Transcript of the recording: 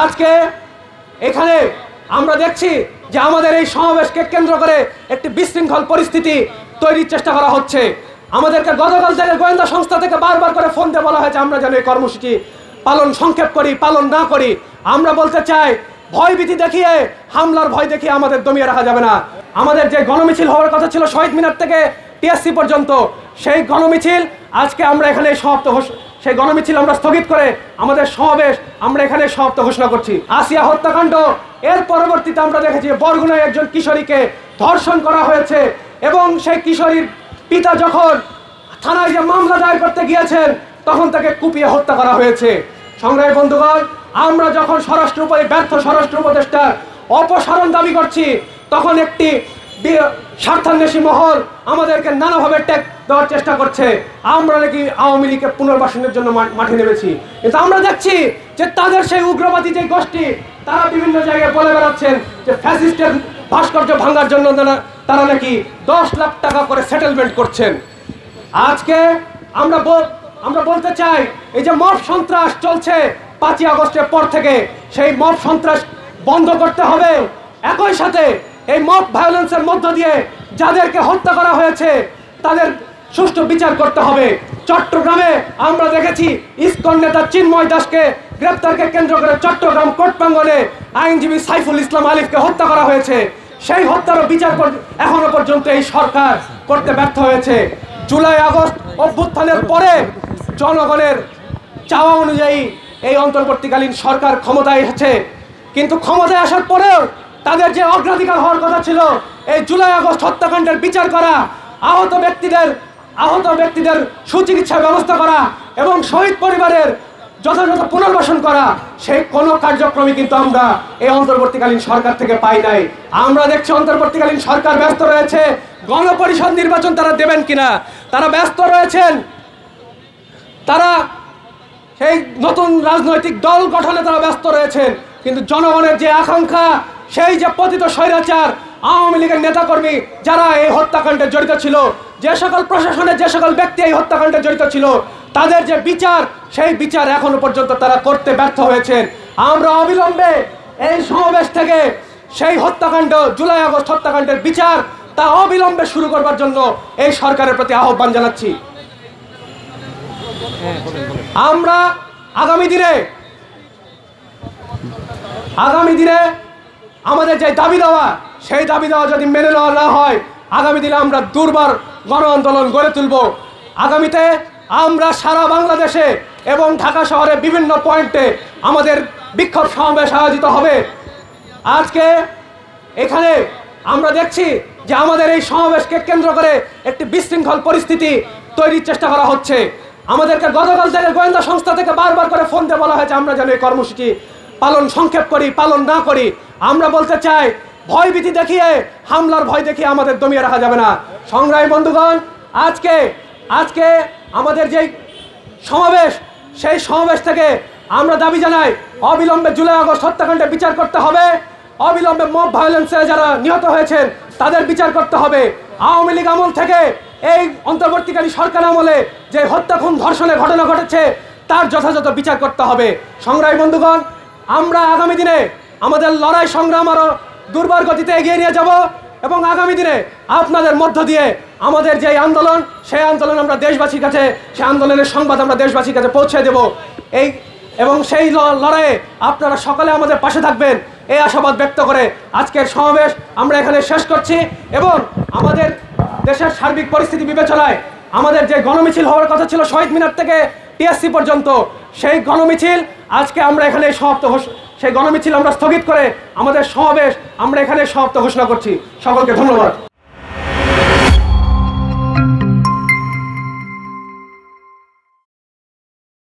আজকে এখানে আমরা দেখছি যে আমাদের এই সমাবেশকে কেন্দ্র করে একটি বিশৃঙ্খল পরিস্থিতি তৈরির চেষ্টা করা হচ্ছে। আমাদেরকে গতকাল থেকে গোয়েন্দা সংস্থা থেকে বারবার করে ফোন দিয়ে বলা হয়েছে আমরা যেন এই কর্মসূচি পালন সংক্ষেপ করি, পালন না করি। আমরা বলতে চাই, ভয়ভীতি দেখিয়ে, হামলার ভয় দেখিয়ে আমাদের দমিয়ে রাখা যাবে না। আমাদের যে গণমিছিল হওয়ার কথা ছিল শহীদ মিনার থেকে টিএসসি পর্যন্ত, সেই গণমিছিল আজকে আমরা এখানে সেই গণমিছিল আমরা স্থগিত করে আমাদের সমাবেশ আমরা এখানে সমাপ্ত ঘোষণা করছি। আসিয়া হত্যাকাণ্ড এর পরবর্তীতে আমরা দেখেছি বরগুনায় একজন কিশোরীকে ধর্ষণ করা হয়েছে এবং সেই কিশোরীর পিতা যখন থানায় যে মামলা দায়ের করতে গিয়েছেন তখন তাকে কুপিয়ে হত্যা করা হয়েছে। সংগ্রামী বন্ধুগণ, আমরা যখন ব্যর্থ স্বরাষ্ট্র উপদেষ্টার অপসারণ দাবি করছি তখন একটি স্বার্থান্বেষী মহল আমাদেরকে নানাভাবে ট্যাগ দেওয়ার চেষ্টা করছে। আমরা নাকি আওয়ামী লীগকে পুনর্বাসনের জন্য মাঠে নেমেছি, কিন্তু আমরা দেখছি যে তাদের সেই উগ্রবাদী যে গোষ্ঠী তারা বিভিন্ন জায়গায় বলে বেড়াচ্ছেন যে ফ্যাসিস্টের ভাস্কর্য ভাঙার জন্য তারা নাকি 10 লাখ টাকা করে সেটেলমেন্ট করছেন। আজকে আমরা বলতে চাই, এই যে মব সন্ত্রাস চলছে 5ই আগস্টের পর থেকে, সেই মব সন্ত্রাস বন্ধ করতে হবে। একই সাথে এই মব ভায়োলেন্সের মধ্য দিয়ে যাদেরকে হত্যা করা হয়েছে তাদের সুষ্ঠু বিচার করতে হবে। চট্টগ্রামে আমরা দেখেছি ইসকন নেতা চিন্ময় দাসকে গ্রেপ্তারকে কেন্দ্র করে চট্টগ্রাম কোর্ট প্রাঙ্গণে আইনজীবী সাইফুল ইসলাম আলিফকে হত্যা করা হয়েছে। সেই হত্যারও বিচার এখনো পর্যন্ত এই সরকার করতে ব্যর্থ হয়েছে। জুলাই আগস্ট অভ্যুত্থানের পরে জনগণের চাওয়া অনুযায়ী এই অন্তর্বর্তীকালীন সরকার ক্ষমতায় এসেছে, কিন্তু ক্ষমতায় আসার পরেও তাদের যে অগ্রাধিকার হওয়ার কথা ছিল এই জুলাই আগস্ট হত্যাকাণ্ডের বিচার করা, আহত ব্যক্তিদের সুচিকিৎসার ব্যবস্থা করা এবং শহীদ পরিবারের যথাযথ পুনর্বাসন করা, সেই কোনো কার্যক্রমই কিন্তু আমরা এই অন্তর্বর্তীকালীন সরকার থেকে পাই নাই। আমরা দেখছি অন্তর্বর্তীকালীন সরকার ব্যস্ত রয়েছে গণপরিষদ নির্বাচন তারা দেবেন কিনা, তারা ব্যস্ত রয়েছেন, তারা সেই নতুন রাজনৈতিক দল গঠনে তারা ব্যস্ত রয়েছেন। কিন্তু জনগণের যে আকাঙ্ক্ষা, সেই যে পতিত স্বৈরাচার আওয়ামী লীগের নেতাকর্মী যারা এই হত্যাকাণ্ডে জড়িত ছিল, যে সকল প্রশাসনের যে সকল ব্যক্তি এই হত্যাকাণ্ডে জড়িত ছিল, তাদের যে বিচার, সেই বিচার এখনো পর্যন্ত তারা করতে ব্যর্থ হয়েছেন। আমরা অবিলম্বে এই সমাবেশ থেকে সেই হত্যাকাণ্ড, জুলাই আগস্ট হত্যাকাণ্ডের বিচার তা অবিলম্বে শুরু করবার জন্য এই সরকারের প্রতি আহ্বান জানাচ্ছি। আমরা আগামী দিনে আমাদের যে দাবি দেওয়া, সেই দাবি দেওয়া যদি মেনে নেওয়া না হয়, আগামী দিনে আমরা দুর্বার গণ আন্দোলন গড়ে তুলব। আগামীতে আমরা সারা বাংলাদেশে এবং ঢাকা শহরে বিভিন্ন পয়েন্টে আমাদের বিক্ষোভ সমাবেশ আয়োজিত হবে। আজকে এখানে আমরা দেখছি যে আমাদের এই সমাবেশকে কেন্দ্র করে একটি বিশৃঙ্খল পরিস্থিতি তৈরির চেষ্টা করা হচ্ছে। আমাদেরকে গতকাল থেকে গোয়েন্দা সংস্থা থেকে বারবার করে ফোন দিয়ে বলা হয়েছে আমরা যেন এই কর্মসূচি পালন সংক্ষেপ করি, পালন না করি। আমরা বলতে চাই, ভয়ভীতি দেখিয়ে, হামলার ভয় দেখিয়ে আমাদের দমিয়ে রাখা যাবে না। সংগ্রামী বন্ধুগণ, আজকে আমাদের যেই সমাবেশ, সেই সমাবেশ থেকে আমরা দাবি জানাই অবিলম্বে জুলাই আগস্ট হত্যাকাণ্ডের বিচার করতে হবে, অবিলম্বে মব ভায়োলেন্সে যারা নিহত হয়েছেন তাদের বিচার করতে হবে। আওয়ামী লীগ আমল থেকে এই অন্তর্বর্তীকালীন সরকার আমলে যে হত্যা খুন ধর্ষণের ঘটনা ঘটেছে তার যথাযথ বিচার করতে হবে। সংগ্রামী বন্ধুগণ, আমরা আগামী দিনে আমাদের লড়াই সংগ্রাম আরও দুর্বার গতিতে এগিয়ে নিয়ে যাব এবং আগামী দিনে আপনাদের মধ্য দিয়ে আমাদের যে আন্দোলন, সেই আন্দোলন আমরা দেশবাসীর কাছে, সেই আন্দোলনের সংবাদ আমরা দেশবাসীর কাছে পৌঁছে দেব। এবং সেই লড়াইয়ে আপনারা সকলে আমাদের পাশে থাকবেন এই আশাবাদ ব্যক্ত করে আজকের সমাবেশ আমরা এখানে শেষ করছি। এবং আমাদের দেশের সার্বিক পরিস্থিতি বিবেচনায় আমাদের যে গণমিছিল হওয়ার কথা ছিল শহীদ মিনার থেকে টিএসসি পর্যন্ত, সেই গণমিছিল আজকে আমরা এখানে সেই গণমিছিল আমরা স্থগিত করে আমাদের সমাবেশ আমরা এখানে সমাপ্ত ঘোষণা করছি। সকলকে ধন্যবাদ।